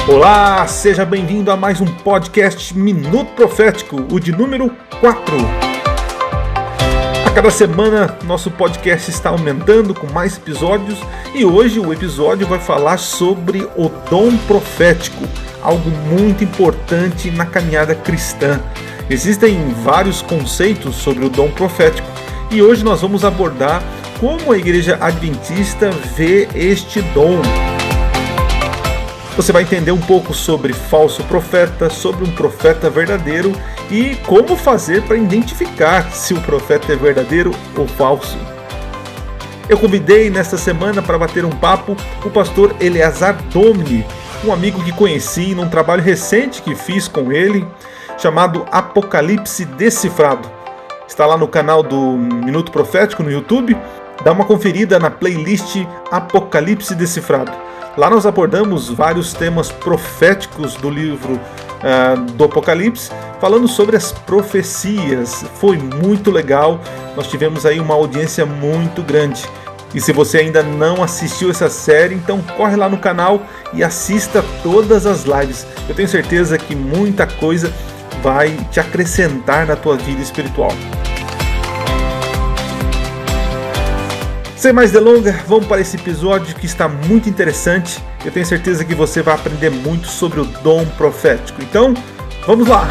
Olá, seja bem-vindo a mais um podcast Minuto Profético, o de número 4. A cada semana, nosso podcast está aumentando com mais episódios e hoje o episódio vai falar sobre o dom profético, algo muito importante na caminhada cristã. Existem vários conceitos sobre o dom profético e hoje nós vamos abordar como a Igreja Adventista vê este dom. Você vai entender um pouco sobre falso profeta, sobre um profeta verdadeiro e como fazer para identificar se o profeta é verdadeiro ou falso. Eu convidei nesta semana para bater um papo o pastor Eleazar Domini, um amigo que conheci num trabalho recente que fiz com ele, chamado Apocalipse Decifrado. Está lá no canal do Minuto Profético no YouTube. Dá uma conferida na playlist Apocalipse Decifrado. Lá nós abordamos vários temas proféticos do livro do Apocalipse, falando sobre as profecias. Foi muito legal, nós tivemos aí uma audiência muito grande. E se você ainda não assistiu essa série, então corre lá no canal e assista todas as lives. Eu tenho certeza que muita coisa vai te acrescentar na tua vida espiritual. Sem mais delongas, vamos para esse episódio que está muito interessante. Eu tenho certeza que você vai aprender muito sobre o dom profético. Então, vamos lá!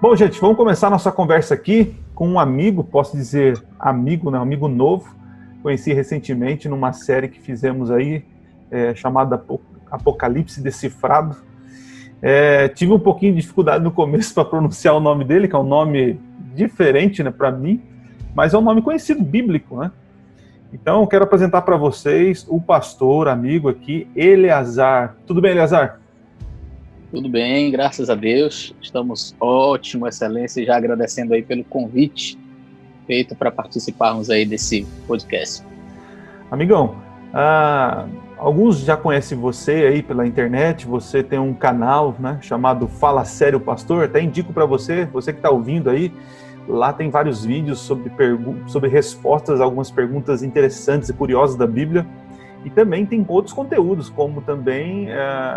Bom, gente, vamos começar nossa conversa aqui com um amigo, posso dizer amigo, né? Um amigo novo. Conheci recentemente numa série que fizemos aí, chamada Apocalipse Decifrado. Tive um pouquinho de dificuldade no começo para pronunciar o nome dele, que é um nome diferente, né, para mim, mas é um nome conhecido, bíblico, né? Então, eu quero apresentar para vocês o pastor, amigo aqui, Eleazar. Tudo bem, Eleazar? Tudo bem, graças a Deus, estamos ótimo, excelência, e já agradecendo aí pelo convite feito para participarmos aí desse podcast. Amigão, alguns já conhecem você aí pela internet, você tem um canal, né, chamado Fala Sério Pastor, até indico para você que está ouvindo aí, lá tem vários vídeos sobre respostas a algumas perguntas interessantes e curiosas da Bíblia. E também tem outros conteúdos, como também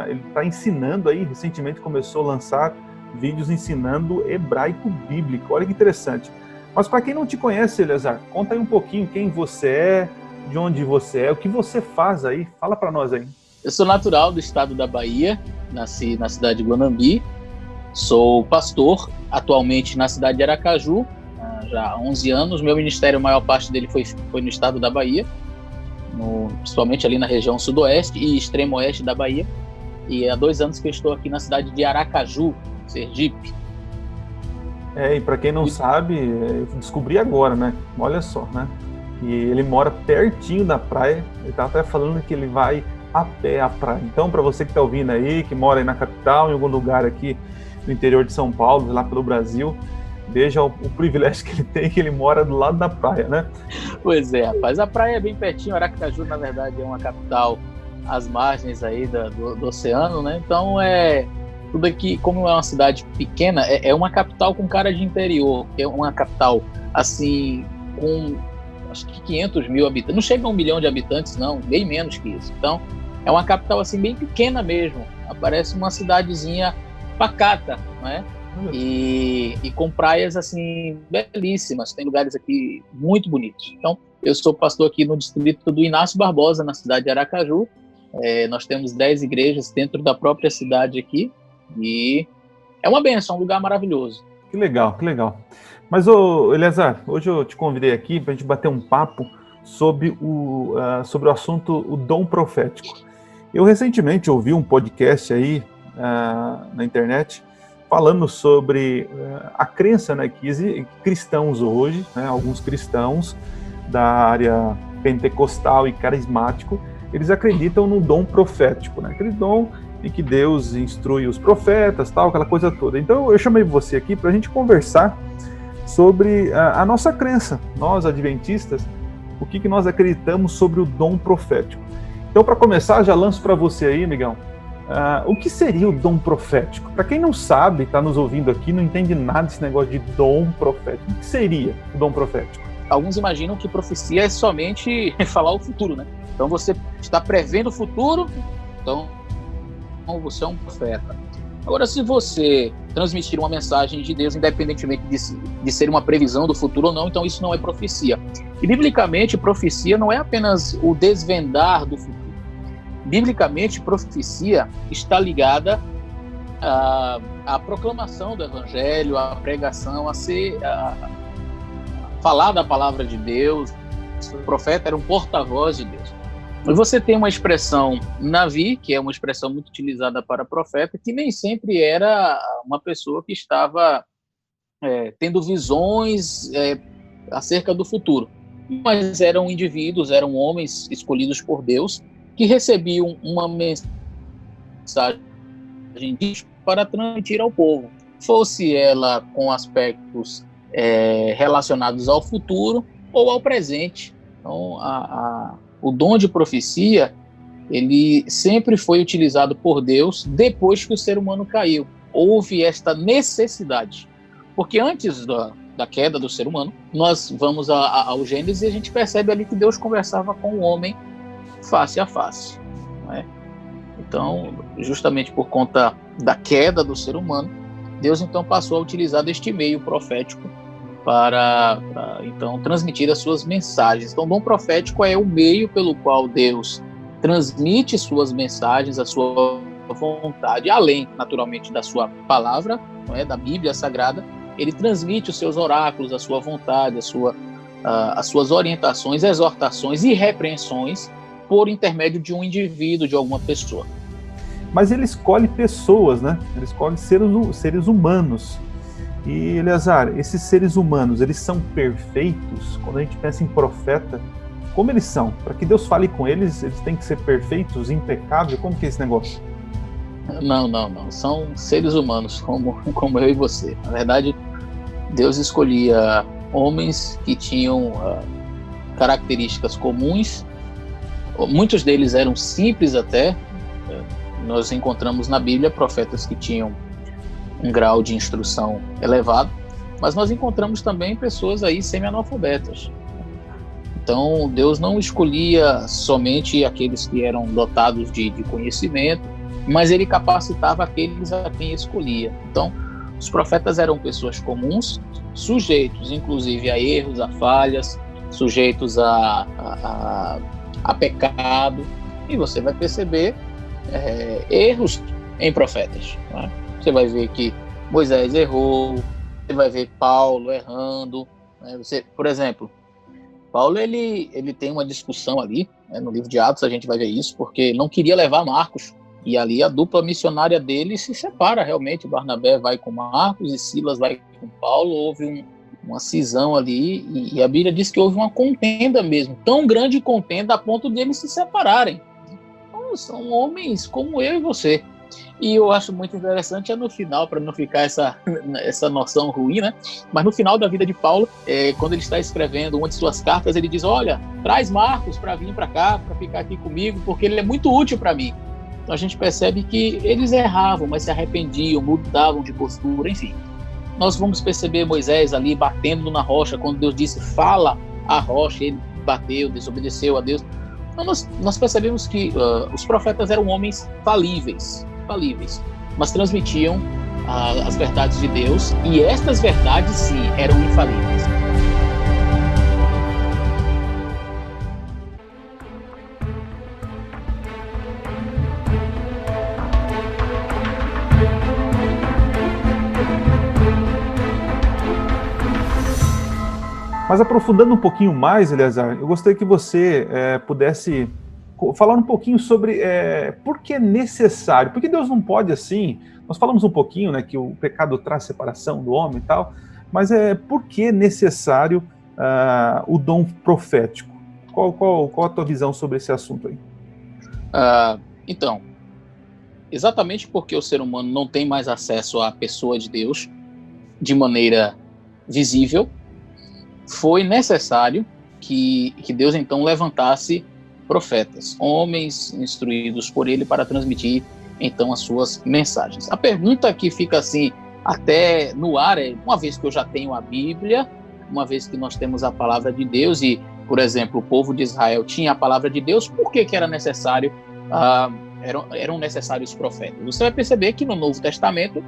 ele está ensinando aí, recentemente começou a lançar vídeos ensinando hebraico bíblico. Olha que interessante. Mas para quem não te conhece, Eleazar, conta aí um pouquinho quem você é, de onde você é, o que você faz aí. Fala para nós aí. Eu sou natural do estado da Bahia, nasci na cidade de Guanambi, sou pastor atualmente na cidade de Aracaju, já há 11 anos. Meu ministério, a maior parte dele foi no estado da Bahia, principalmente ali na região sudoeste e extremo oeste da Bahia, e há 2 anos que eu estou aqui na cidade de Aracaju, Sergipe. E para quem não sabe, eu descobri agora, né? Olha só, né? E ele mora pertinho da praia, ele tá até falando que ele vai a pé à praia. Então, para você que tá ouvindo aí, que mora aí na capital, em algum lugar aqui no interior de São Paulo, lá pelo Brasil, veja o privilégio que ele tem, que ele mora do lado da praia, né? Pois é, rapaz, a praia é bem pertinho. Aracaju, na verdade, é uma capital às margens aí do oceano, né? Então, tudo aqui, como é uma cidade pequena, é uma capital com cara de interior, é uma capital, assim, com, acho que 500 mil habitantes, não chega a 1 milhão de habitantes, não, bem menos que isso. Então, é uma capital, assim, bem pequena mesmo, parece uma cidadezinha pacata, não é? E com praias assim belíssimas, tem lugares aqui muito bonitos. Então, eu sou pastor aqui no distrito do Inácio Barbosa, na cidade de Aracaju. Nós temos 10 igrejas dentro da própria cidade aqui e é uma bênção, um lugar maravilhoso. Que legal, que legal. Mas, Eleazar, hoje eu te convidei aqui para a gente bater um papo sobre o assunto, o dom profético. Eu recentemente ouvi um podcast aí na internet falando sobre a crença, né, que cristãos hoje, né, alguns cristãos da área pentecostal e carismático, eles acreditam no dom profético, né? Aquele dom em que Deus instrui os profetas, tal, aquela coisa toda. Então eu chamei você aqui para a gente conversar sobre a nossa crença, nós adventistas, o que nós acreditamos sobre o dom profético. Então, para começar, já lanço para você aí, Miguel, o que seria o dom profético? Para quem não sabe, está nos ouvindo aqui, não entende nada desse negócio de dom profético. O que seria o dom profético? Alguns imaginam que profecia é somente falar o futuro, né? Então você está prevendo o futuro, então você é um profeta. Agora, se você transmitir uma mensagem de Deus, independentemente de ser uma previsão do futuro ou não, então isso não é profecia. E, biblicamente, profecia não é apenas o desvendar do futuro. Biblicamente, profecia está ligada à proclamação do Evangelho, à pregação, a falar da palavra de Deus. O profeta era um porta-voz de Deus. E você tem uma expressão Navi, que é uma expressão muito utilizada para profeta, que nem sempre era uma pessoa que estava tendo visões acerca do futuro. Mas eram indivíduos, eram homens escolhidos por Deus, que recebiam uma mensagem para transmitir ao povo. Fosse ela com aspectos relacionados ao futuro ou ao presente. Então, o dom de profecia, ele sempre foi utilizado por Deus depois que o ser humano caiu. Houve esta necessidade. Porque antes da queda do ser humano, nós vamos ao Gênesis e a gente percebe ali que Deus conversava com o homem face a face. Não é? Então, justamente por conta da queda do ser humano, Deus então passou a utilizar deste meio profético para então transmitir as suas mensagens. Então, o dom profético é o meio pelo qual Deus transmite suas mensagens, a sua vontade, além, naturalmente, da sua palavra, não é, da Bíblia Sagrada. Ele transmite os seus oráculos, a sua vontade, as suas orientações, exortações e repreensões por intermédio de um indivíduo, de alguma pessoa. Mas ele escolhe pessoas, né? Ele escolhe seres humanos. E, Eleazar, esses seres humanos, eles são perfeitos? Quando a gente pensa em profeta, como eles são? Para que Deus fale com eles, eles têm que ser perfeitos, impecáveis? Como que é esse negócio? Não. São seres humanos, como eu e você. Na verdade, Deus escolhia homens que tinham características comuns. Muitos deles eram simples até. Nós encontramos na Bíblia profetas que tinham um grau de instrução elevado, mas nós encontramos também pessoas aí semi-analfabetas. Então, Deus não escolhia somente aqueles que eram dotados de conhecimento, mas ele capacitava aqueles a quem escolhia. Então, os profetas eram pessoas comuns, sujeitos, inclusive, a erros, a falhas, sujeitos a pecado, e você vai perceber erros em profetas, né? Você vai ver que Moisés errou, você vai ver Paulo errando, né? Por exemplo, Paulo ele tem uma discussão ali, né, no livro de Atos a gente vai ver isso, porque ele não queria levar Marcos, e ali a dupla missionária dele se separa realmente. Barnabé vai com Marcos e Silas vai com Paulo. Houve uma cisão ali, e a Bíblia diz que houve uma contenda mesmo, tão grande contenda a ponto de eles se separarem. Então, são homens como eu e você. E eu acho muito interessante no final, para não ficar essa noção ruim, né? Mas no final da vida de Paulo, quando ele está escrevendo uma de suas cartas, ele diz: olha, traz Marcos para vir para cá, para ficar aqui comigo, porque ele é muito útil para mim. Então a gente percebe que eles erravam, mas se arrependiam, mudavam de postura, enfim. Nós vamos perceber Moisés ali batendo na rocha, quando Deus disse, fala a rocha, ele bateu, desobedeceu a Deus. Então nós percebemos que os profetas eram homens falíveis, mas transmitiam as verdades de Deus, e estas verdades, sim, eram infalíveis. Mas aprofundando um pouquinho mais, Eleazar, eu gostaria que você pudesse falar um pouquinho sobre por que é necessário, porque Deus não pode assim. Nós falamos um pouquinho, né, que o pecado traz separação do homem e tal, mas por que é necessário o dom profético? Qual a tua visão sobre esse assunto aí? Então, exatamente porque o ser humano não tem mais acesso à pessoa de Deus de maneira visível, foi necessário que Deus então levantasse profetas, homens instruídos por ele para transmitir então as suas mensagens. A pergunta que fica assim até no ar é, uma vez que eu já tenho a Bíblia, uma vez que nós temos a palavra de Deus e, por exemplo, o povo de Israel tinha a palavra de Deus, por que era necessário, eram necessários profetas? Você vai perceber que no Novo Testamento,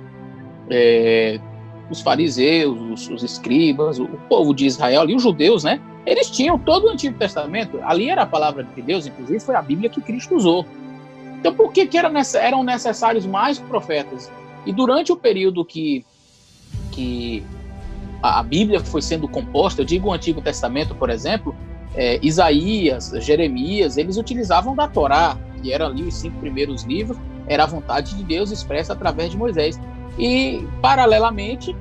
os fariseus, os escribas, o povo de Israel e os judeus, né? Eles tinham todo o Antigo Testamento, ali era a palavra de Deus, inclusive foi a Bíblia que Cristo usou. Então, por que eram necessários mais profetas? E durante o período que a Bíblia foi sendo composta, eu digo o Antigo Testamento, por exemplo, Isaías, Jeremias, eles utilizavam da Torá, que eram ali os 5 primeiros livros, era a vontade de Deus expressa através de Moisés. E, paralelamente,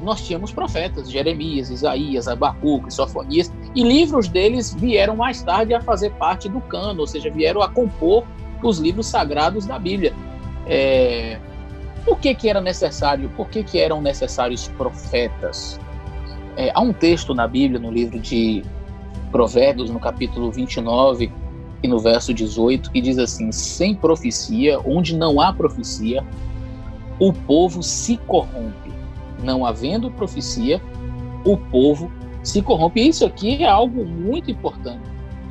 nós tínhamos profetas, Jeremias, Isaías, Abacuque, Sofonias, e livros deles vieram mais tarde a fazer parte do cânon, ou seja, vieram a compor os livros sagrados da Bíblia. Por que era necessário? Por que eram necessários profetas? Há um texto na Bíblia, no livro de Provérbios, no capítulo 29 e no verso 18, que diz assim: sem profecia, onde não há profecia, o povo se corrompe. Não havendo profecia, o povo se corrompe. E isso aqui é algo muito importante.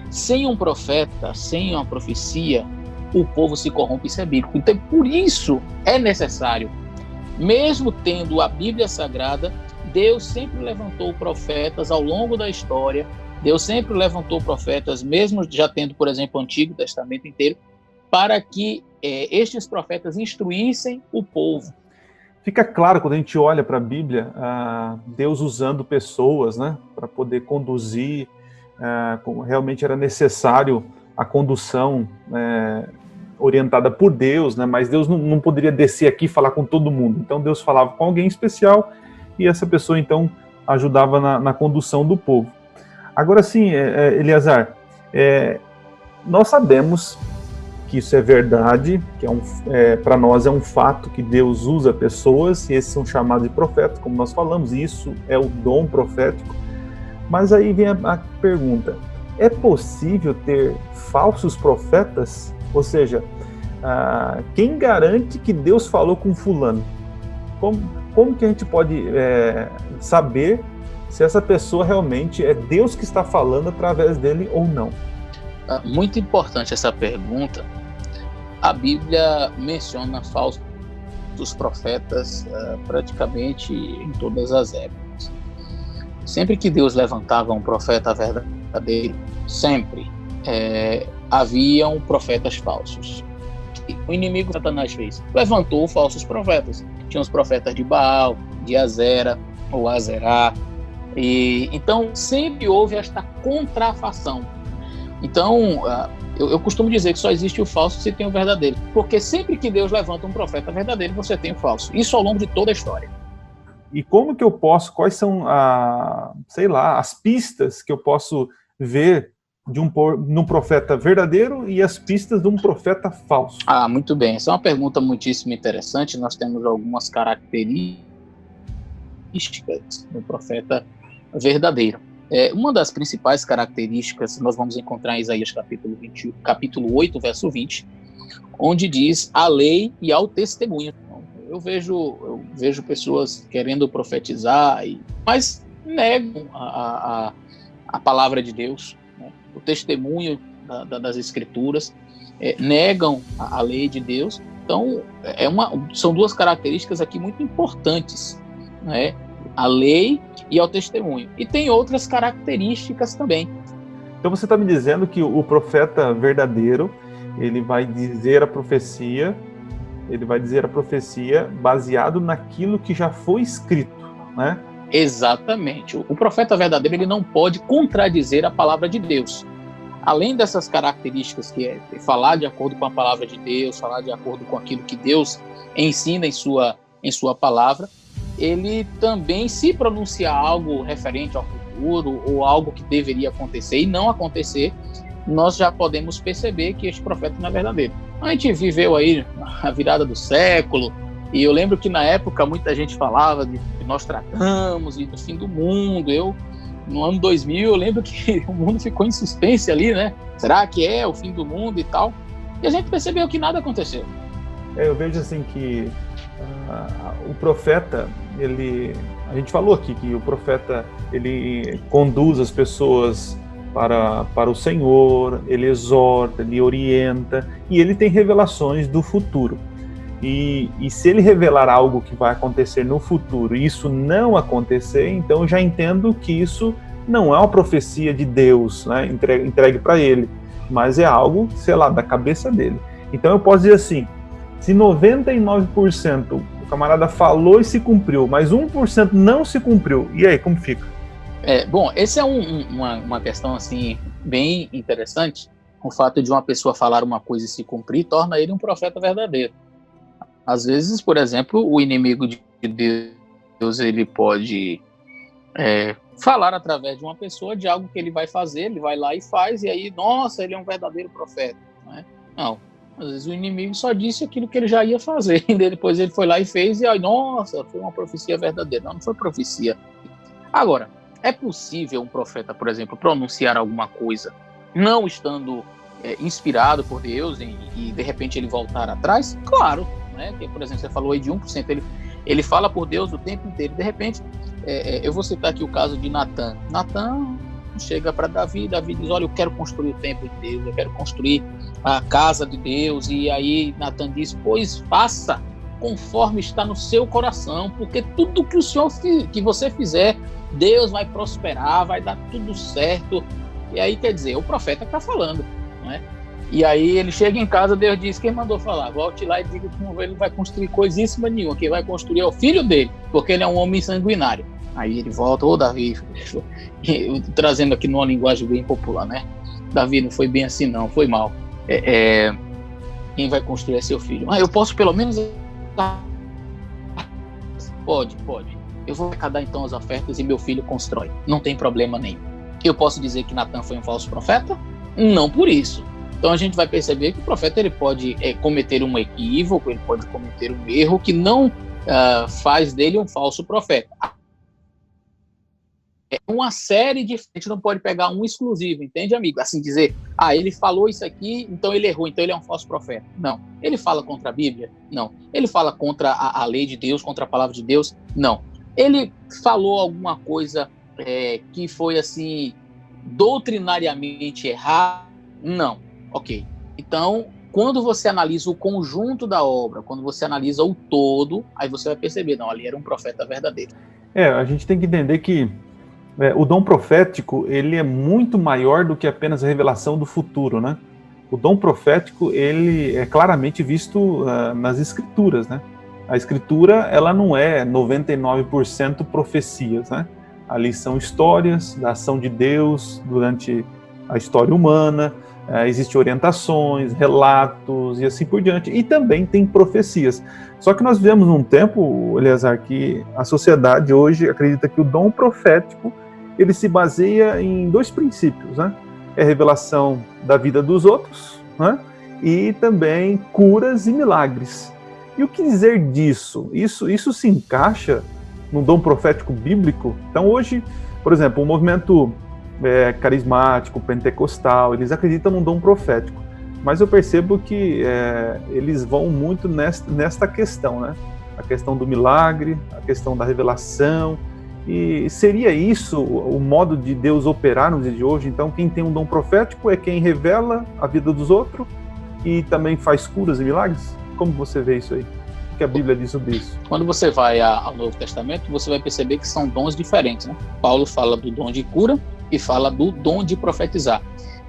Sem um profeta, sem uma profecia, o povo se corrompe, isso é bíblico. Então, por isso é necessário, mesmo tendo a Bíblia Sagrada, Deus sempre levantou profetas ao longo da história, Deus sempre levantou profetas, mesmo já tendo, por exemplo, o Antigo Testamento inteiro, para que estes profetas instruíssem o povo. Fica claro, quando a gente olha para a Bíblia, Deus usando pessoas, né, para poder conduzir, como realmente era necessário a condução orientada por Deus, né, mas Deus não poderia descer aqui e falar com todo mundo. Então Deus falava com alguém especial e essa pessoa então ajudava na condução do povo. Agora sim, Eleazar, nós sabemos que isso é verdade, que para nós é um fato que Deus usa pessoas, e esses são chamados de profetas, como nós falamos, e isso é o dom profético. Mas aí vem a pergunta: é possível ter falsos profetas? Ou seja, quem garante que Deus falou com fulano? Como que a gente pode saber se essa pessoa realmente é Deus que está falando através dele ou não? Muito importante essa pergunta. A Bíblia menciona falsos profetas praticamente em todas as épocas. Sempre que Deus levantava um profeta verdadeiro, sempre haviam profetas falsos. O inimigo Satanás fez, levantou falsos profetas. Tinha os profetas de Baal, de Azera ou Azerá. E então sempre houve esta contrafação. Então, eu costumo dizer que só existe o falso se tem o verdadeiro. Porque sempre que Deus levanta um profeta verdadeiro, você tem o falso. Isso ao longo de toda a história. E como que eu posso, quais são, as pistas que eu posso ver de um profeta verdadeiro e as pistas de um profeta falso? Muito bem. Essa é uma pergunta muitíssimo interessante. Nós temos algumas características do profeta verdadeiro. Uma das principais características nós vamos encontrar em Isaías capítulo 8, verso 20, onde diz a lei e ao testemunho. Eu vejo pessoas querendo profetizar, mas negam a palavra de Deus, né? O testemunho das Escrituras, negam a lei de Deus. Então, são duas características aqui muito importantes, né? A lei e ao testemunho. E tem outras características também. Então você está me dizendo que o profeta verdadeiro, ele vai dizer a profecia baseado naquilo que já foi escrito, né? Exatamente. O profeta verdadeiro, ele não pode contradizer a palavra de Deus. Além dessas características, que é falar de acordo com a palavra de Deus, falar de acordo com aquilo que Deus ensina em sua palavra, ele também, se pronunciar algo referente ao futuro ou algo que deveria acontecer e não acontecer, nós já podemos perceber que este profeta não é verdadeiro. A gente viveu aí a virada do século, e eu lembro que na época muita gente falava de Nostradamus e do fim do mundo. No ano 2000, eu lembro que o mundo ficou em suspense ali, né? Será que é o fim do mundo e tal? E a gente percebeu que nada aconteceu. Eu vejo assim que o profeta, a gente falou aqui que o profeta, ele conduz as pessoas para o Senhor, ele exorta, ele orienta, e ele tem revelações do futuro. E se ele revelar algo que vai acontecer no futuro e isso não acontecer, então eu já entendo que isso não é uma profecia de Deus, né, entregue para ele, mas é algo, sei lá, da cabeça dele. Então eu posso dizer assim, se 99% o camarada falou e se cumpriu, mas 1% não se cumpriu, e aí, como fica? Bom, esse é uma questão assim, bem interessante. O fato de uma pessoa falar uma coisa e se cumprir torna ele um profeta verdadeiro. Às vezes, por exemplo, o inimigo de Deus, ele pode falar através de uma pessoa de algo que ele vai fazer, ele vai lá e faz, e aí, nossa, ele é um verdadeiro profeta. Não, às vezes o inimigo só disse aquilo que ele já ia fazer, e depois ele foi lá e fez, e aí, nossa, foi uma profecia verdadeira. Não foi profecia. Agora, é possível um profeta, por exemplo, pronunciar alguma coisa não estando inspirado por Deus e de repente ele voltar atrás? Claro. Que, por exemplo, você falou aí de 1%, ele fala por Deus o tempo inteiro. De repente, eu vou citar aqui o caso de Natan. Natan chega para Davi diz, olha, eu quero construir o templo de Deus, eu quero construir a casa de Deus, e aí Natan diz, pois faça conforme está no seu coração, porque tudo que você fizer, Deus vai prosperar, vai dar tudo certo. E aí, quer dizer, o profeta está falando, não é? E aí ele chega em casa, Deus diz, quem mandou falar? Volte lá e diga que ele não vai construir coisíssima nenhuma, quem vai construir é o filho dele, porque ele é um homem sanguinário. Aí ele volta, Davi, trazendo aqui numa linguagem bem popular, né? Davi, não foi bem assim não, foi mal. Quem vai construir é seu filho. Eu posso pelo menos... Pode. Eu vou arrecadar então as ofertas e meu filho constrói. Não tem problema nenhum. Eu posso dizer que Natan foi um falso profeta? Não por isso. Então a gente vai perceber que o profeta ele pode cometer um equívoco, ele pode cometer um erro que não faz dele um falso profeta. É uma série de... A gente não pode pegar um exclusivo, entende, amigo? Assim dizer, ele falou isso aqui, então ele errou, então ele é um falso profeta. Não. Ele fala contra a Bíblia? Não. Ele fala contra a lei de Deus, contra a palavra de Deus? Não. Ele falou alguma coisa que foi assim doutrinariamente errada? Não. Ok. Então, quando você analisa o conjunto da obra, quando você analisa o todo, aí você vai perceber, não, ali era um profeta verdadeiro. A gente tem que entender que o dom profético, ele é muito maior do que apenas a revelação do futuro, né? O dom profético, ele é claramente visto nas escrituras, né? A escritura, ela não é 99% profecias, né? Ali são histórias da ação de Deus durante a história humana, existem orientações, relatos e assim por diante, e também tem profecias. Só que nós vivemos num tempo, Eleazar, que a sociedade hoje acredita que o dom profético ele se baseia em dois princípios, né? É a revelação da vida dos outros, né? E também curas e milagres. E o que dizer disso? Isso se encaixa no dom profético bíblico? Então hoje, por exemplo, o movimento carismático, pentecostal, eles acreditam no dom profético, mas eu percebo que eles vão muito nesta questão, né? A questão do milagre, a questão da revelação. E seria isso o modo de Deus operar nos dias de hoje? Então, quem tem um dom profético é quem revela a vida dos outros e também faz curas e milagres? Como você vê isso aí? O que a Bíblia diz sobre isso? Quando você vai ao Novo Testamento, você vai perceber que são dons diferentes, né? Paulo fala do dom de cura e fala do dom de profetizar.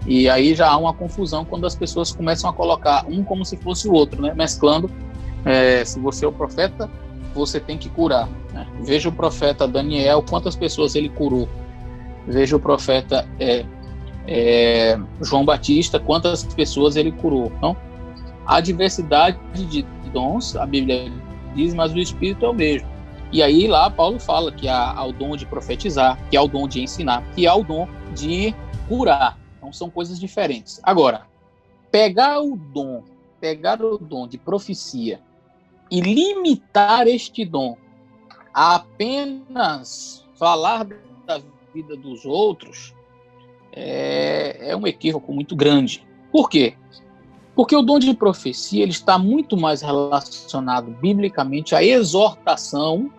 E aí já há uma confusão quando as pessoas começam a colocar um como se fosse o outro, né? Mesclando, se você é o profeta, você tem que curar, né? Veja o profeta Daniel, quantas pessoas ele curou. Veja o profeta João Batista, quantas pessoas ele curou. Então, a diversidade de dons, a Bíblia diz, mas o Espírito é o mesmo. E aí lá Paulo fala que há o dom de profetizar, que há o dom de ensinar, que há o dom de curar. Então são coisas diferentes. Agora, pegar o dom de profecia e limitar este dom a apenas falar da vida dos outros é um equívoco muito grande. Por quê? Porque o dom de profecia ele está muito mais relacionado biblicamente à exortação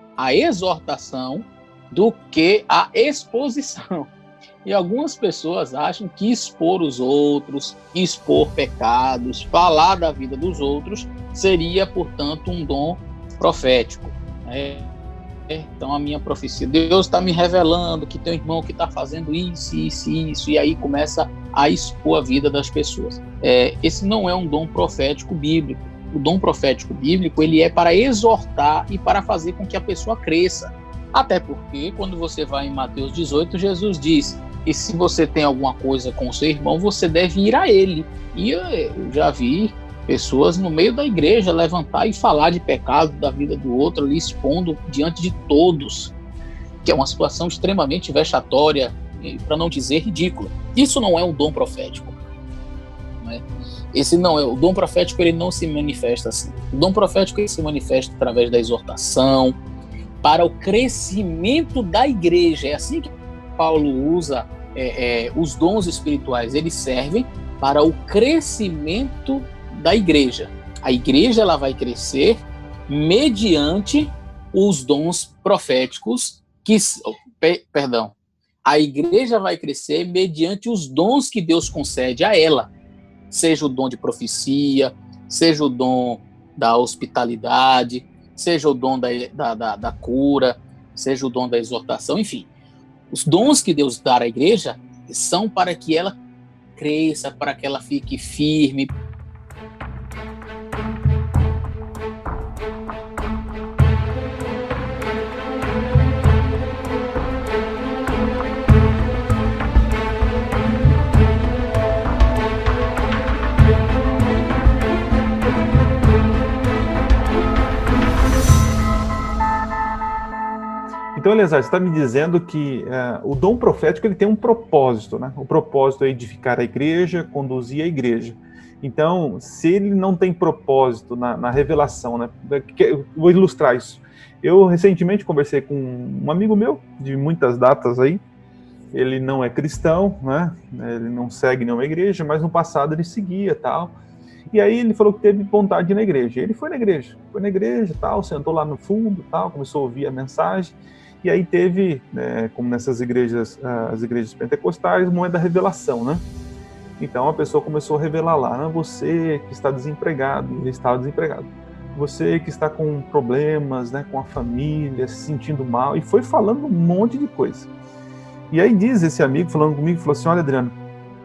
do que à exposição. E algumas pessoas acham que expor os outros, expor pecados, falar da vida dos outros, seria, portanto, um dom profético. Então, a minha profecia, Deus está me revelando que tem um irmão que está fazendo isso, e aí começa a expor a vida das pessoas. Esse não é um dom profético bíblico. O dom profético bíblico, ele é para exortar e para fazer com que a pessoa cresça. Até porque, quando você vai em Mateus 18, Jesus diz: e se você tem alguma coisa com o seu irmão, você deve ir a ele. E eu já vi pessoas no meio da igreja levantar e falar de pecado da vida do outro, ali expondo diante de todos, que é uma situação extremamente vexatória, para não dizer ridícula. Isso não é um dom profético. Né? Esse não é o dom profético, ele não se manifesta assim. O dom profético ele se manifesta através da exortação, para o crescimento da igreja. É assim que Paulo usa os dons espirituais, eles servem para o crescimento da igreja. A igreja ela vai crescer mediante os dons proféticos a igreja vai crescer mediante os dons que Deus concede a ela, seja o dom de profecia, seja o dom da hospitalidade, seja o dom da cura, seja o dom da exortação, enfim. Os dons que Deus dá à igreja são para que ela cresça, para que ela fique firme. Então, Eleazar, você está me dizendo que o dom profético ele tem um propósito, né? O propósito é edificar a igreja, conduzir a igreja. Então, se ele não tem propósito na revelação, né? Eu vou ilustrar isso. Eu recentemente conversei com um amigo meu, de muitas datas aí. Ele não é cristão, né? Ele não segue nenhuma igreja, mas no passado ele seguia tal. E aí ele falou que teve vontade de ir na igreja. Ele foi na igreja, tal, sentou lá no fundo, tal, começou a ouvir a mensagem. E aí teve, como nessas igrejas, as igrejas pentecostais, o momento da revelação, né? Então a pessoa começou a revelar lá, né? Você que está desempregado, ele estava desempregado. Você que está com problemas, né, com a família, se sentindo mal, e foi falando um monte de coisa. E aí diz esse amigo, falando comigo, falou assim: olha, Adriano,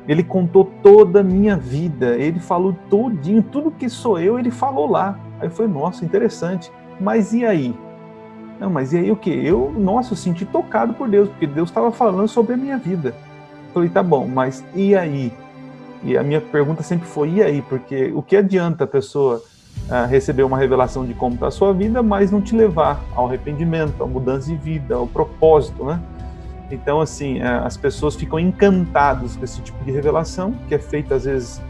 ele contou toda a minha vida, ele falou todinho, tudo que sou eu, ele falou lá. Aí eu falei: nossa, interessante, mas e aí? Não, mas e aí o quê? Eu senti tocado por Deus, porque Deus estava falando sobre a minha vida. Eu falei: tá bom, mas e aí? E a minha pergunta sempre foi: e aí? Porque o que adianta a pessoa receber uma revelação de como está a sua vida, mas não te levar ao arrependimento, à mudança de vida, ao propósito, né? Então, assim, as pessoas ficam encantadas com esse tipo de revelação, que é feita, às vezes,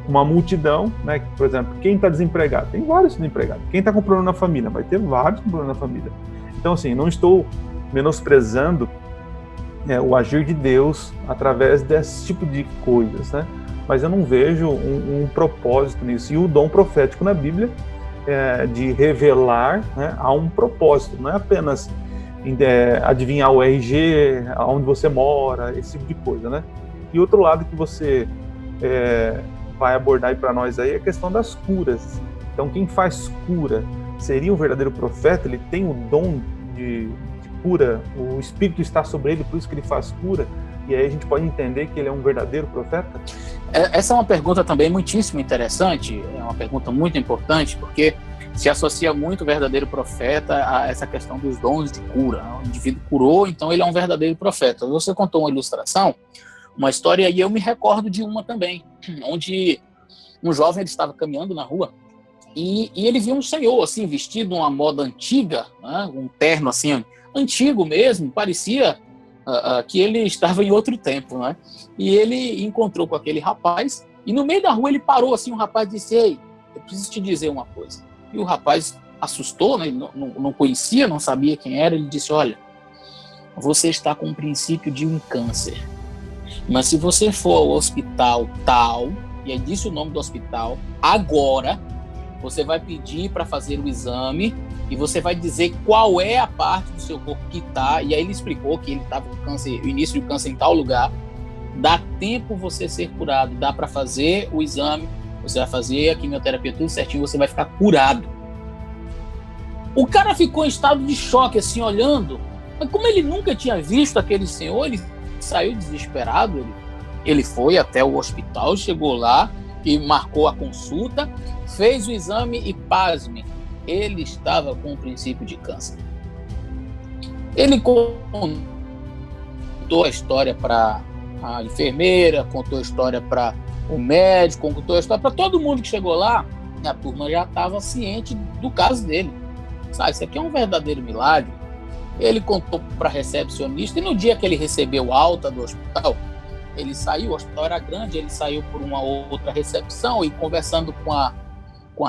numa multidão, né? Por exemplo, quem está desempregado? Tem vários desempregados. Quem está com problema na família? Vai ter vários com problema na família. Então, assim, não estou menosprezando o agir de Deus através desse tipo de coisas, né? Mas eu não vejo um propósito nisso. E o dom profético na Bíblia, de revelar, né, há um propósito, não é apenas adivinhar o RG, aonde você mora, esse tipo de coisa, né? E outro lado que você vai abordar aí para nós aí é a questão das curas. Então, quem faz cura seria um verdadeiro profeta? Ele tem o dom de cura, o Espírito está sobre ele, por isso que ele faz cura, e aí a gente pode entender que ele é um verdadeiro profeta? Essa é uma pergunta também muitíssimo interessante, é uma pergunta muito importante, porque se associa muito o verdadeiro profeta a essa questão dos dons de cura. O indivíduo curou, então ele é um verdadeiro profeta. Você contou uma ilustração, uma história, e eu me recordo de uma também, onde um jovem ele estava caminhando na rua e ele viu um senhor assim, vestido uma moda antiga, né, um terno assim, antigo mesmo, parecia que ele estava em outro tempo, né? E ele encontrou com aquele rapaz, e no meio da rua ele parou assim, o rapaz disse: ei, eu preciso te dizer uma coisa. E o rapaz assustou, né? Não conhecia, não sabia quem era. Ele disse: olha, você está com o princípio de um câncer, mas se você for ao hospital tal, e aí disse o nome do hospital, agora você vai pedir para fazer o exame e você vai dizer qual é a parte do seu corpo que está. E aí ele explicou que ele estava com câncer, o início do câncer em tal lugar. Dá tempo você ser curado, dá para fazer o exame, você vai fazer a quimioterapia tudo certinho, você vai ficar curado. O cara ficou em estado de choque, assim, olhando, mas como ele nunca tinha visto aquele senhor, ele saiu desesperado. Ele foi até o hospital, chegou lá e marcou a consulta, fez o exame e, pasme, ele estava com o princípio de câncer. Ele contou a história para a enfermeira, contou a história para o médico, contou a história para todo mundo que chegou lá. A turma já estava ciente do caso dele. Sabe, isso aqui é um verdadeiro milagre. Ele contou para a recepcionista, e no dia que ele recebeu alta do hospital, ele saiu, o hospital era grande, ele saiu por uma outra recepção e conversando com a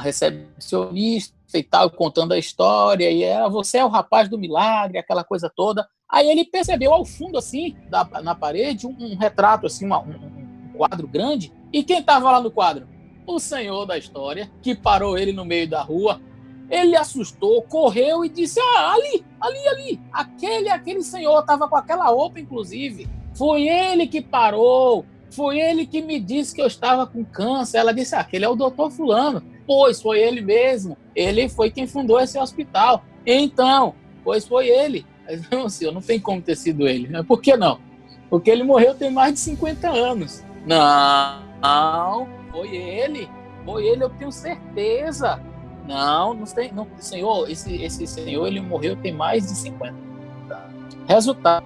recepcionista e tal, contando a história, e você é o rapaz do milagre, aquela coisa toda. Aí ele percebeu ao fundo, assim, na parede, um retrato, assim, um quadro grande, e quem estava lá no quadro? O senhor da história, que parou ele no meio da rua. Ele assustou, correu e disse: ali, aquele senhor estava com aquela roupa, inclusive. Foi ele que parou, foi ele que me disse que eu estava com câncer. Ela disse: aquele é o doutor fulano. Pois foi ele mesmo, ele foi quem fundou esse hospital. Então, pois foi ele. Não, senhor, não tem como ter sido ele. Por que não? Porque ele morreu tem mais de 50 anos. Não, foi ele, eu tenho certeza. Não tem, não, senhor, esse senhor, ele morreu tem mais de 50 anos. Resultado,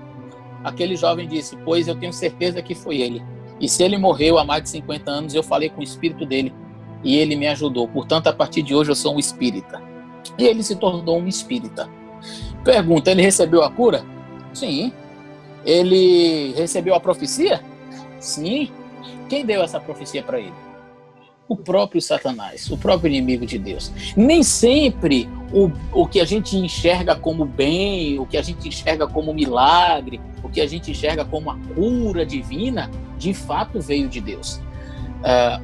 aquele jovem disse: pois eu tenho certeza que foi ele. E se ele morreu há mais de 50 anos, eu falei com o espírito dele e ele me ajudou. Portanto, a partir de hoje eu sou um espírita. E ele se tornou um espírita. Pergunta: ele recebeu a cura? Sim. Ele recebeu a profecia? Sim. Quem deu essa profecia para ele? O próprio Satanás, o próprio inimigo de Deus. Nem sempre o que a gente enxerga como bem, o que a gente enxerga como milagre, o que a gente enxerga como a cura divina, de fato veio de Deus.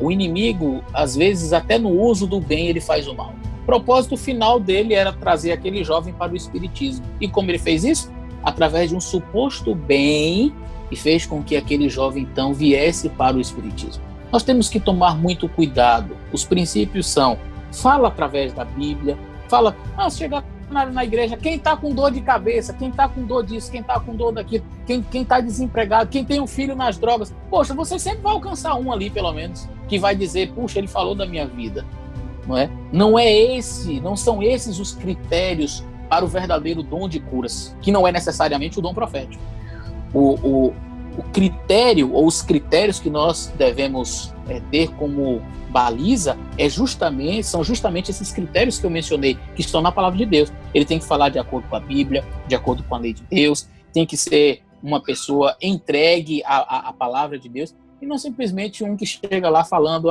O inimigo, às vezes, até no uso do bem, ele faz o mal. O propósito final dele era trazer aquele jovem para o espiritismo. E como ele fez isso? Através de um suposto bem, e fez com que aquele jovem, então, viesse para o espiritismo. Nós temos que tomar muito cuidado. Os princípios são: fala através da Bíblia, fala, chegar na igreja, quem está com dor de cabeça, quem está com dor disso, quem está com dor daquilo, quem está desempregado, quem tem um filho nas drogas. Poxa, você sempre vai alcançar um ali, pelo menos, que vai dizer: puxa, ele falou da minha vida. Não é? Não são esses os critérios para o verdadeiro dom de curas, que não é necessariamente o dom profético. O critério, ou os critérios que nós devemos ter como baliza são justamente esses critérios que eu mencionei, que estão na palavra de Deus. Ele tem que falar de acordo com a Bíblia, de acordo com a lei de Deus, tem que ser uma pessoa entregue à palavra de Deus, e não simplesmente um que chega lá falando: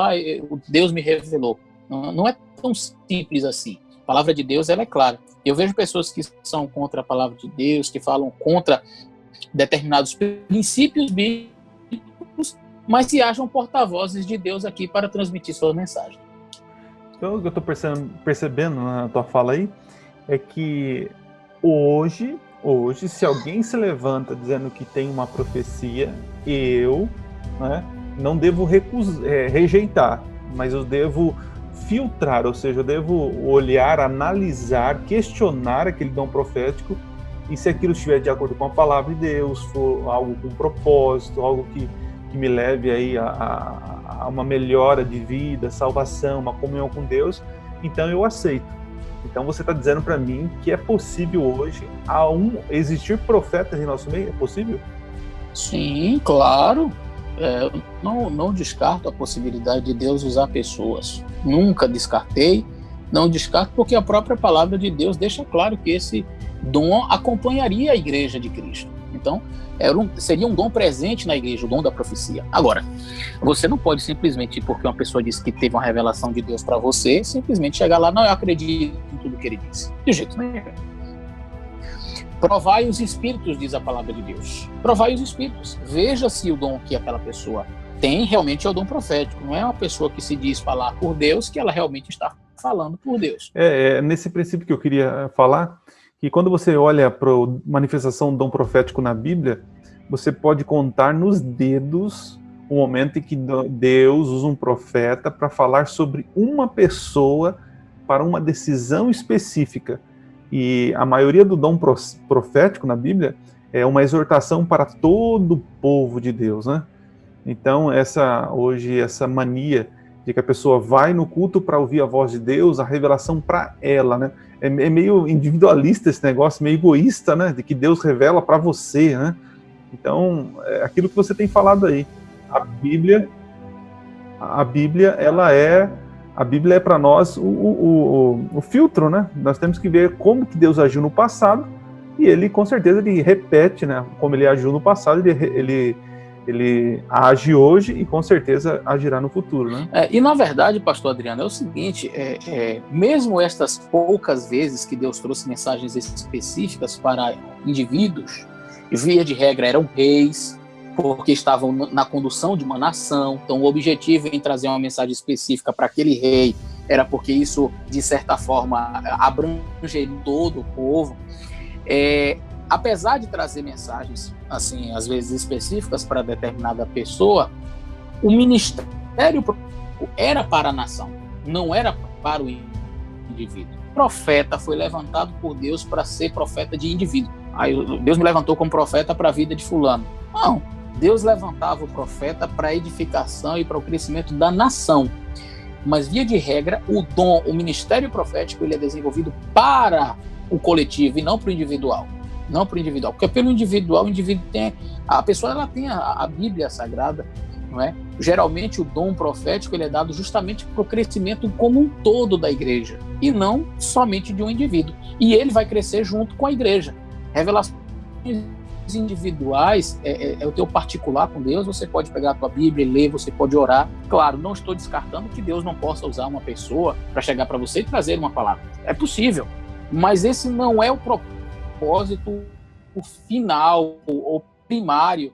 Deus me revelou. Não é tão simples assim. A palavra de Deus, ela é clara. Eu vejo pessoas que são contra a palavra de Deus, que falam contra determinados princípios bíblicos, mas se acham porta-vozes de Deus aqui para transmitir sua mensagem. Então, o que eu estou percebendo na tua fala aí é que hoje, se alguém se levanta dizendo que tem uma profecia, eu, não devo rejeitar, mas eu devo filtrar, ou seja, eu devo olhar, analisar, questionar aquele dom profético, e se aquilo estiver de acordo com a palavra de Deus, for algo com propósito, algo que me leve aí a uma melhora de vida, salvação, uma comunhão com Deus, então eu aceito. Então você está dizendo para mim que é possível hoje existir profetas em nosso meio? É possível? Sim, claro. Não descarto a possibilidade de Deus usar pessoas. Nunca descartei, não descarto, porque a própria palavra de Deus deixa claro que esse dom acompanharia a igreja de Cristo. Então, seria um dom presente na igreja, o dom da profecia. Agora, você não pode simplesmente, porque uma pessoa disse que teve uma revelação de Deus para você, simplesmente chegar lá, não, eu acredito em tudo que ele disse. De jeito nenhum. Provai os espíritos, diz a palavra de Deus. Provai os espíritos. Veja se o dom que aquela pessoa tem realmente é o dom profético. Não é uma pessoa que se diz falar por Deus, que ela realmente está falando por Deus. Nesse princípio que eu queria falar, que quando você olha para a manifestação do dom profético na Bíblia, você pode contar nos dedos o momento em que Deus usa um profeta para falar sobre uma pessoa para uma decisão específica. E a maioria do dom profético na Bíblia é uma exortação para todo o povo de Deus, né? Então, hoje, essa mania de que a pessoa vai no culto para ouvir a voz de Deus, a revelação para ela, né? É meio individualista esse negócio, meio egoísta, né? De que Deus revela para você, né? Então, é aquilo que você tem falado aí. A Bíblia, ela é... A Bíblia é para nós o filtro, né? Nós temos que ver como que Deus agiu no passado, e ele, com certeza, ele repete, né? Como ele agiu no passado, ele age hoje e, com certeza, agirá no futuro, né? E, na verdade, pastor Adriano, é o seguinte, mesmo estas poucas vezes que Deus trouxe mensagens específicas para indivíduos, via de regra eram reis, porque estavam na condução de uma nação. Então, o objetivo em trazer uma mensagem específica para aquele rei era porque isso, de certa forma, abrange todo o povo. Apesar de trazer mensagens, assim, às vezes específicas para determinada pessoa, o ministério era para a nação, não era para o indivíduo. O profeta foi levantado por Deus para ser profeta de indivíduo. Aí Deus me levantou como profeta para a vida de fulano. Não. Deus levantava o profeta para a edificação e para o crescimento da nação. Mas, via de regra, o ministério profético, ele é desenvolvido para o coletivo e não para o individual. Não para o individual. Porque pelo individual, o indivíduo tem... A pessoa, ela tem a Bíblia Sagrada, não é? Geralmente, o dom profético, ele é dado justamente para o crescimento como um todo da igreja. E não somente de um indivíduo. E ele vai crescer junto com a igreja. Revelações individuais é o teu particular com Deus. Você pode pegar a tua Bíblia e ler, você pode orar. Claro, não estou descartando que Deus não possa usar uma pessoa para chegar para você e trazer uma palavra. É possível, mas esse não é o propósito final ou primário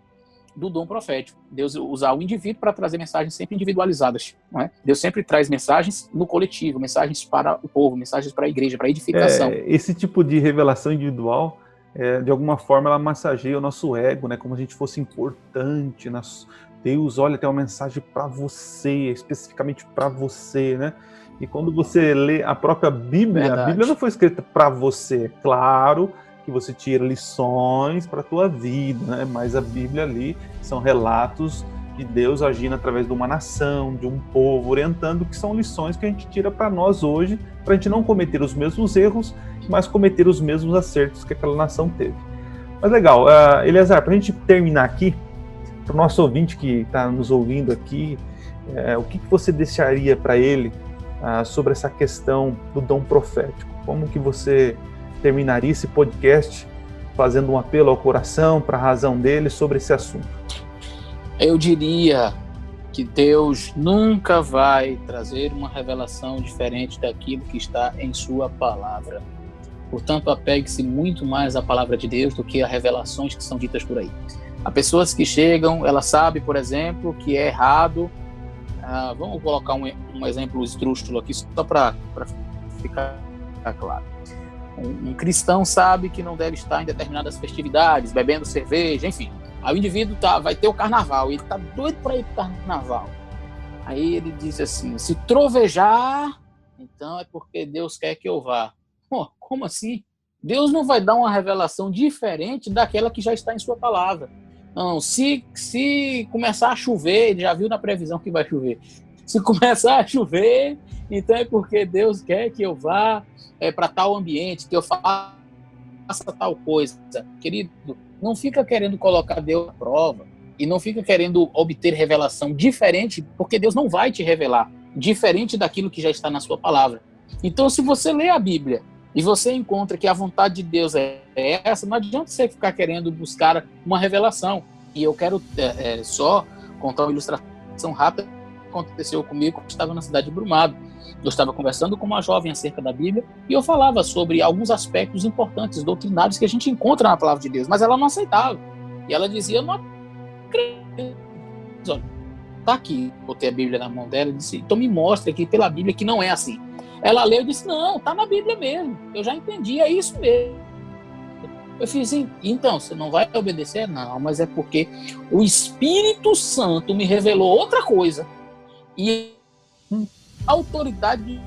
do dom profético. Deus usar o indivíduo para trazer mensagens sempre individualizadas, não é? Deus sempre traz mensagens no coletivo, mensagens para o povo, mensagens para a igreja, para a edificação. Esse tipo de revelação individual, de alguma forma, ela massageia o nosso ego, né? Como a gente fosse importante. Deus, olha, tem uma mensagem para você, especificamente para você, né? E quando você lê a própria Bíblia, Verdade. A Bíblia não foi escrita para você. Claro que você tira lições para a tua vida, né? Mas a Bíblia ali são relatos de Deus agindo através de uma nação, de um povo, orientando, que são lições que a gente tira para nós hoje, para a gente não cometer os mesmos erros, mas cometer os mesmos acertos que aquela nação teve. Mas legal, Eleazar, para a gente terminar aqui, para o nosso ouvinte que está nos ouvindo aqui, o que você deixaria para ele sobre essa questão do dom profético? Como que você terminaria esse podcast fazendo um apelo ao coração, para a razão dele, sobre esse assunto? Eu diria que Deus nunca vai trazer uma revelação diferente daquilo que está em sua palavra. Portanto, apegue-se muito mais à palavra de Deus do que a revelações que são ditas por aí. Há pessoas que chegam, ela sabe, por exemplo, que é errado. Vamos colocar um exemplo esdrúxulo aqui, só para ficar claro. Um cristão sabe que não deve estar em determinadas festividades, bebendo cerveja, enfim. Aí o indivíduo vai ter o carnaval, e ele está doido para ir para o carnaval. Aí ele diz assim, se trovejar, então é porque Deus quer que eu vá. Como assim? Deus não vai dar uma revelação diferente daquela que já está em sua palavra. Não, se começar a chover, ele já viu na previsão que vai chover. Se começar a chover, então é porque Deus quer que eu vá para tal ambiente, que eu faça tal coisa. Querido, não fica querendo colocar Deus à prova e não fica querendo obter revelação diferente, porque Deus não vai te revelar diferente daquilo que já está na sua palavra. Então, se você lê a Bíblia e você encontra que a vontade de Deus é essa, não adianta você ficar querendo buscar uma revelação. E eu quero só contar uma ilustração rápida que aconteceu comigo quando eu estava na cidade de Brumado. Eu estava conversando com uma jovem acerca da Bíblia e eu falava sobre alguns aspectos importantes, doutrinários, que a gente encontra na palavra de Deus, mas ela não aceitava. E ela dizia, eu não acredito. Olha, tá aqui, botei a Bíblia na mão dela e disse, então me mostra aqui pela Bíblia que não é assim. Ela leu e disse, não, tá na Bíblia mesmo, eu já entendi, é isso mesmo. Eu fiz assim, então, você não vai obedecer? Não, mas é porque o Espírito Santo me revelou outra coisa. E a autoridade...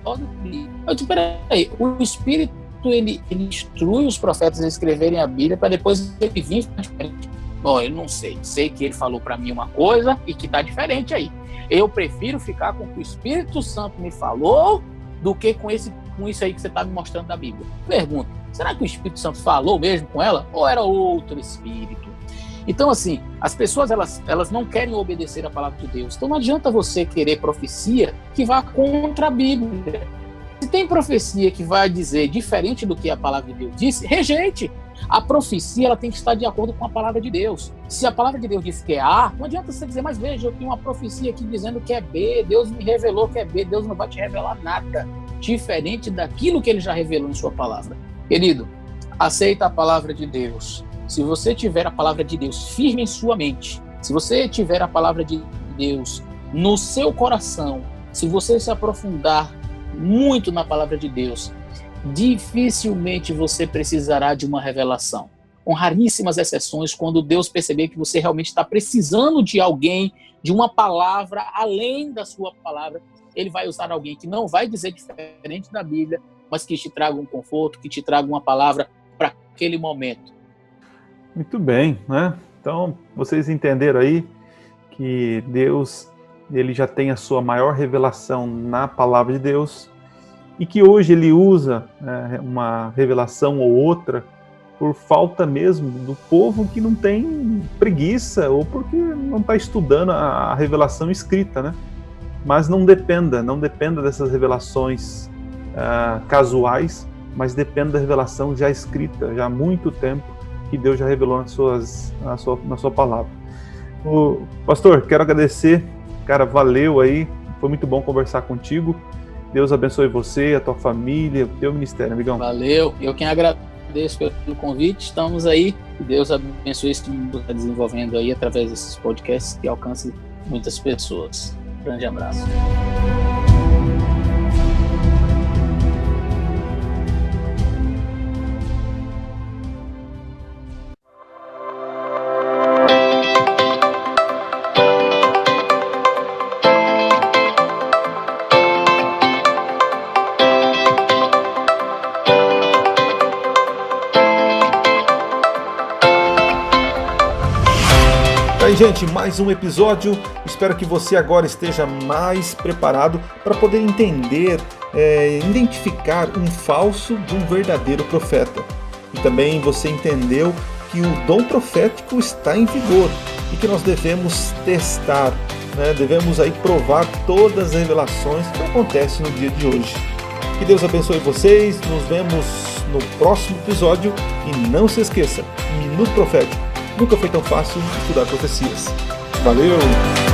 Eu disse, peraí, o Espírito, ele instrui os profetas a escreverem a Bíblia para depois ele vir diferente. Bom, eu não sei. Sei que ele falou para mim uma coisa e que tá diferente aí. Eu prefiro ficar com o que o Espírito Santo me falou do que com isso aí que você está me mostrando da Bíblia. Pergunta, será que o Espírito Santo falou mesmo com ela? Ou era outro Espírito? Então, assim, as pessoas, elas não querem obedecer a palavra de Deus. Então, não adianta você querer profecia que vá contra a Bíblia. Se tem profecia que vai dizer diferente do que a palavra de Deus disse, rejeite. A profecia, ela tem que estar de acordo com a palavra de Deus. Se a palavra de Deus diz que é A, não adianta você dizer, mas veja, eu tenho uma profecia aqui dizendo que é B, Deus me revelou que é B, Deus não vai te revelar nada diferente daquilo que ele já revelou em sua palavra. Querido, aceita a palavra de Deus. Se você tiver a palavra de Deus firme em sua mente, se você tiver a palavra de Deus no seu coração, se você se aprofundar muito na palavra de Deus, dificilmente você precisará de uma revelação. Com raríssimas exceções, quando Deus perceber que você realmente está precisando de alguém, de uma palavra além da sua palavra, ele vai usar alguém que não vai dizer diferente da Bíblia, mas que te traga um conforto, que te traga uma palavra para aquele momento. Muito bem, né? Então, vocês entenderam aí que Deus, ele já tem a sua maior revelação na palavra de Deus, e que hoje ele usa uma revelação ou outra por falta mesmo do povo que não tem preguiça ou porque não está estudando a revelação escrita, né? Mas não dependa dessas revelações casuais, mas dependa da revelação já escrita, já há muito tempo que Deus já revelou na sua palavra. Pastor, quero agradecer, cara, valeu aí, foi muito bom conversar contigo. Deus abençoe você, a tua família, o teu ministério, amigão. Valeu, eu quem agradeço pelo convite, estamos aí, Deus abençoe isso que está desenvolvendo aí através desses podcasts que alcance muitas pessoas. Grande abraço. Gente, mais um episódio. Espero que você agora esteja mais preparado para poder entender, identificar um falso de um verdadeiro profeta. E também você entendeu que o dom profético está em vigor e que nós devemos testar, né? Devemos aí provar todas as revelações que acontecem no dia de hoje. Que Deus abençoe vocês. Nos vemos no próximo episódio e não se esqueça, Minuto Profético. Nunca foi tão fácil estudar profecias. Valeu!